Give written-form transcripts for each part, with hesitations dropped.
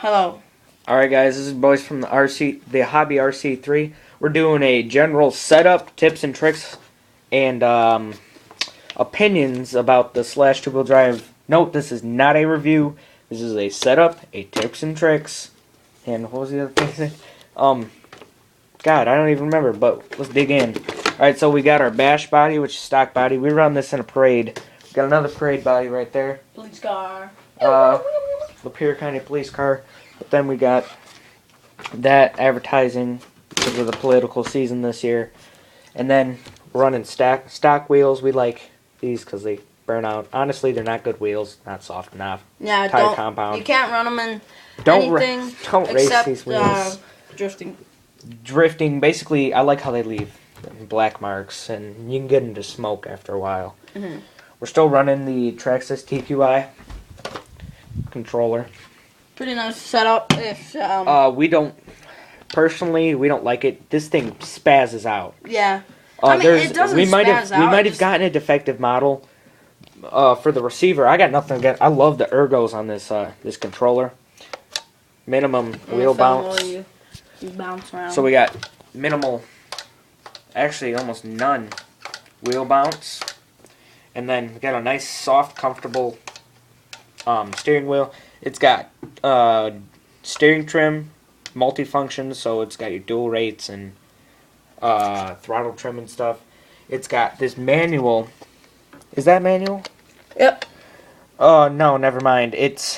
Hello. Alright guys, this is boys from the Hobby RC3. We're doing a general setup, tips and tricks, and opinions about the Slash two-wheel drive. Note, this is not a review. This is a setup, a tips and tricks, and what was the other thing? God, I don't even remember, but let's dig in. Alright, so we got our bash body, which is stock body. We run this in a parade. We got another parade body right there. Police car. Lapeer County police car. But then we got that advertising because of the political season this year. And then we're running stock wheels. We like these because they burn out. Honestly, they're not good wheels. Not soft enough. Yeah, tire compound. You can't run them in Don't anything don't race except these wheels. drifting. Drifting, basically, I like how they leave black marks. And you can get into smoke after a while. Mm-hmm. We're still running the Traxxas TQI controller. Pretty nice setup. If we don't like it. This thing spazzes out. yeah, I mean it doesn't we might spazz out. We might have gotten a defective model for the receiver. I got nothing against. I love the ergos on this this controller. Minimum wheel bounce. You bounce around. So we got minimal, actually almost none wheel bounce, and then we got a nice, soft, comfortable steering wheel. It's got steering trim, multifunction, so it's got your dual rates and throttle trim and stuff. It's got this manual. Is that manual? Yep. Oh no, never mind. It's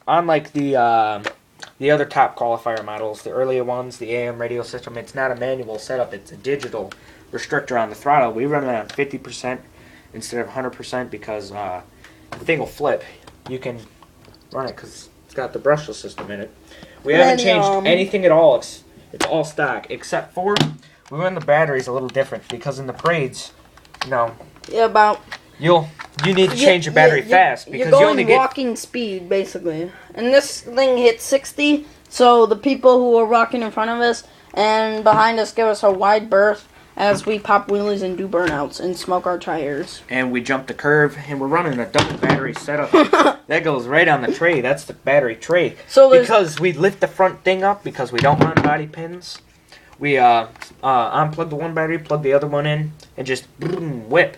unlike the other top qualifier models, the earlier ones, the AM radio system. It's not a manual setup. It's a digital restrictor on the throttle. We run it on 50% instead of 100% because the thing will flip. You can run it because it's got the brushless system in it. We haven't changed anything at all. It's all stock, except for we run the batteries a little different because in the parades, Yeah, you need to change your battery fast because you're you going only get walking speed basically. And this thing hits 60, so the people who are walking in front of us and behind us give us a wide berth as we pop wheelies and do burnouts and smoke our tires. And we jump the curve, and we're running a double battery setup. That goes right on the tray. That's the battery tray. So because we lift the front thing up, because we don't run body pins, we unplug the one battery, plug the other one in, and just boom, whip.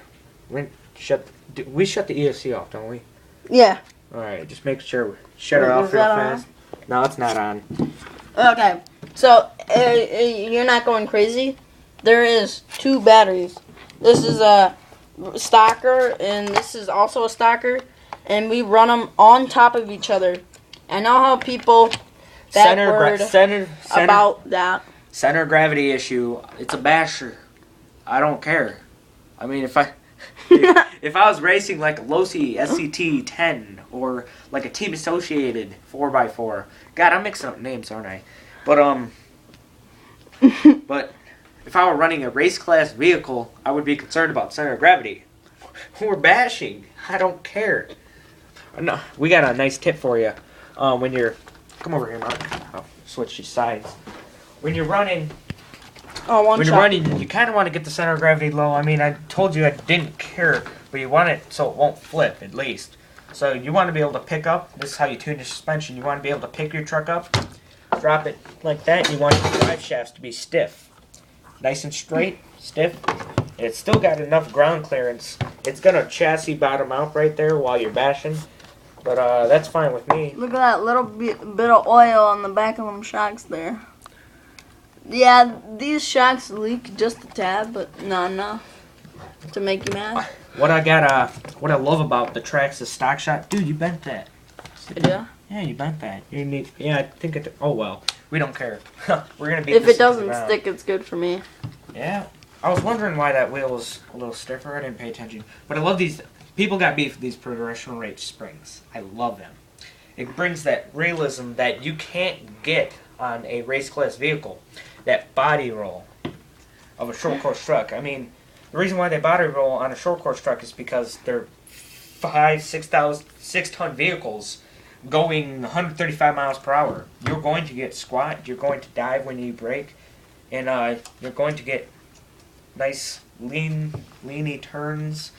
We shut the ESC off, don't we? Yeah. Alright, just make sure we shut it off real fast. No, it's not on. Okay, so you're not going crazy? There is two batteries. This is a stocker, and this is also a stocker, and we run them on top of each other. I know how people about that. Center of gravity issue. It's a basher. I don't care. I mean, if I was racing like a Losi SCT 10 or like a Team Associated 4x4, God, I'm mixing up names, aren't I? But but. If I were running a race class vehicle, I would be concerned about center of gravity. We're bashing. I don't care. No, we got a nice tip for you. When you're, come over here, Mark. I'll switch these sides. When you're running, you kind of want to get the center of gravity low. I mean, I told you I didn't care, but you want it so it won't flip at least. So you want to be able to pick up. This is how you tune your suspension. You want to be able to pick your truck up, drop it like that. You want your drive shafts to be stiff. Nice and straight, stiff. And it's still got enough ground clearance. It's gonna chassis bottom out right there while you're bashing, but that's fine with me. Look at that little bit of oil on the back of them shocks there. Yeah, these shocks leak just a tad, but not enough to make you mad. What I love about the Traxxas stock shot, dude, you bent that. Yeah. Yeah, you bent that. You need. Yeah, I think it. Oh well, we don't care. We're gonna beat. If it doesn't stick, it's good for me. Yeah, I was wondering why that wheel was a little stiffer. I didn't pay attention, but I love these. People got beef with these progressional rate springs. I love them. It brings that realism that you can't get on a race class vehicle. That body roll of a short course truck. I mean, the reason why they body roll on a short course truck is because they're 6-ton vehicles going 135 miles per hour. You're going to get squat, you're going to dive when you brake, and you're going to get nice leany turns.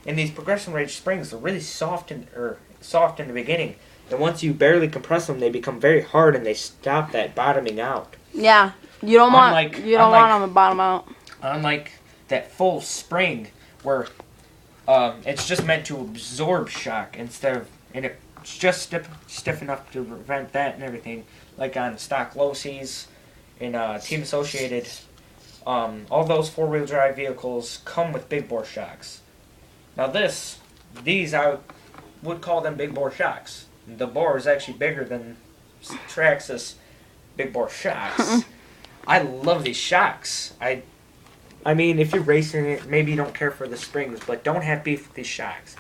And these progression rate springs are really soft in the beginning. And once you barely compress them, they become very hard and they stop that bottoming out. Yeah, you don't want them to bottom out. Unlike that full spring where it's just meant to absorb shock and it's just stiff enough to prevent that and everything. Like on stock low Cs and Team Associated, all those 4-wheel drive vehicles come with big bore shocks. Now these I would call them big bore shocks. The bore is actually bigger than Traxxas big bore shocks. I love these shocks. I mean, if you're racing it, maybe you don't care for the springs, but don't have beef with these shocks.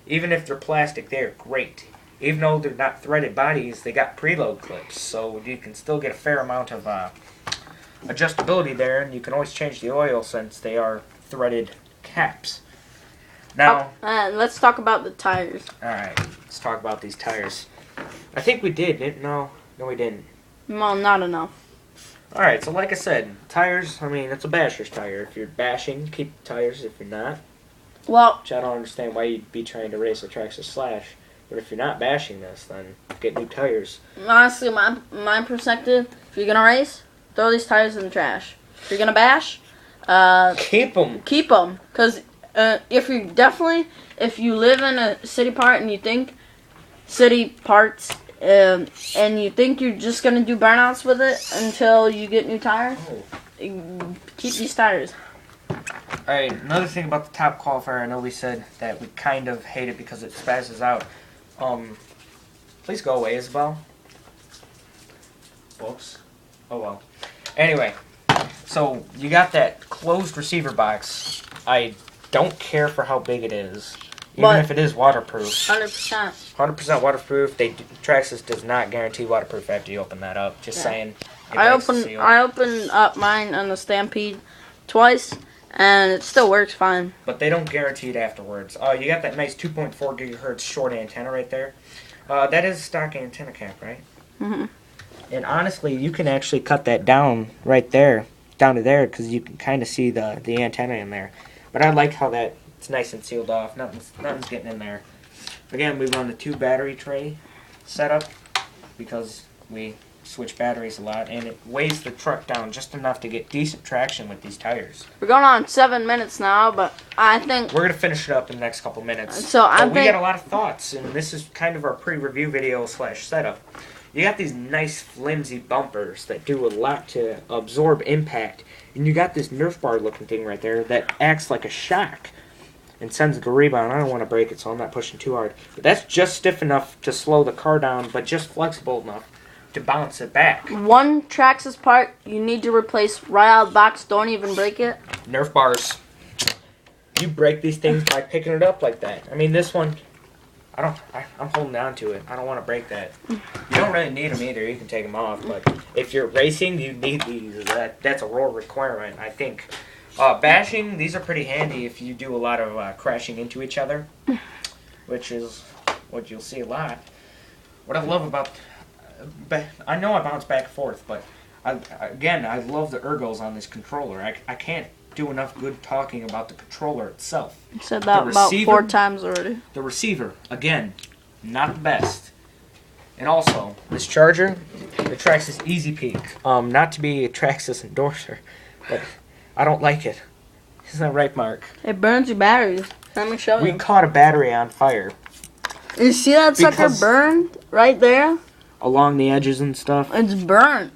Even if they're plastic, they're great. Even though they're not threaded bodies, they got preload clips, so you can still get a fair amount of adjustability there, and you can always change the oil since they are threaded caps. Now, let's talk about the tires. All right, let's talk about these tires. I think we did. No, we didn't. Well, not enough. All right, so like I said, tires, I mean, it's a basher's tire. If you're bashing, keep the tires. If you're not, well, which I don't understand why you'd be trying to race a Traxxas Slash. But if you're not bashing this, then get new tires. Honestly, my perspective, if you're going to race, throw these tires in the trash. If you're going to bash, keep them. Keep them. Because if you live in a city part and you think city parts, and you think you're just going to do burnouts with it until you get new tires, keep these tires. Alright, another thing about the top qualifier, I know we said that we kind of hate it because it spazzes out. Please go away, Isabel. Whoops. Oh well. Anyway, so you got that closed receiver box. I don't care for how big it is. Even if it is waterproof. 100%. 100% waterproof. Traxxas does not guarantee waterproof after you open that up. Just saying. I opened up mine on the Stampede twice, and it still works fine. But they don't guarantee it afterwards. You got that nice 2.4 gigahertz short antenna right there. That is a stock antenna cap, right? Mm-hmm. And honestly, you can actually cut that down right there, down to there, because you can kind of see the antenna in there. But I like how it's nice and sealed off. Nothing's getting in there. Again, we run the 2 battery tray setup because we switch batteries a lot, and it weighs the truck down just enough to get decent traction with these tires. We're going on 7 minutes now, but I think we're gonna finish it up in the next couple minutes. So we got a lot of thoughts, and this is kind of our pre-review video / setup. You got these nice flimsy bumpers that do a lot to absorb impact, and you got this Nerf bar looking thing right there that acts like a shock and sends it a rebound. I don't want to break it, so I'm not pushing too hard. But that's just stiff enough to slow the car down, but just flexible enough to bounce it back. One Traxxas part you need to replace right out of the box. Don't even break it. Nerf bars. You break these things by picking it up like that. I mean, this one, I'm holding on to it. I don't want to break that. You don't really need them either. You can take them off. But if you're racing, you need these. That's a raw requirement, I think. Bashing, these are pretty handy if you do a lot of crashing into each other, which is what you'll see a lot. What I love about... I know I bounce back and forth, but I love the ergos on this controller. I can't do enough good talking about the controller itself. You said that about 4 times already. The receiver, again, not the best. And also, this charger, the Traxxas Easy Peak. Not to be a Traxxas endorser, but I don't like it. Isn't that right, Mark? It burns your batteries. Let me show you. We caught a battery on fire. You see that sucker burned right there? Along the edges and stuff. It's burnt.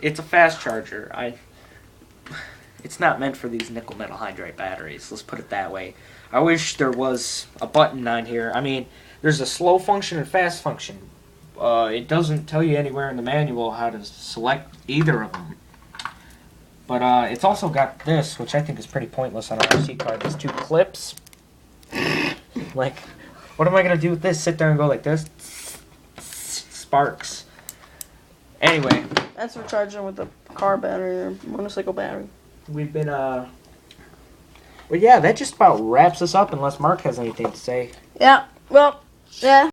It's a fast charger. It's not meant for these nickel metal hydride batteries. Let's put it that way. I wish there was a button on here. I mean, there's a slow function and fast function. It doesn't tell you anywhere in the manual how to select either of them. But it's also got this, which I think is pretty pointless on an RC car. These 2 clips. Like, what am I going to do with this? Sit there and go like this? Sparks. Anyway. That's for charging with a car battery or motorcycle battery. We've been, well, yeah, that just about wraps us up unless Mark has anything to say. Yeah, well, yeah.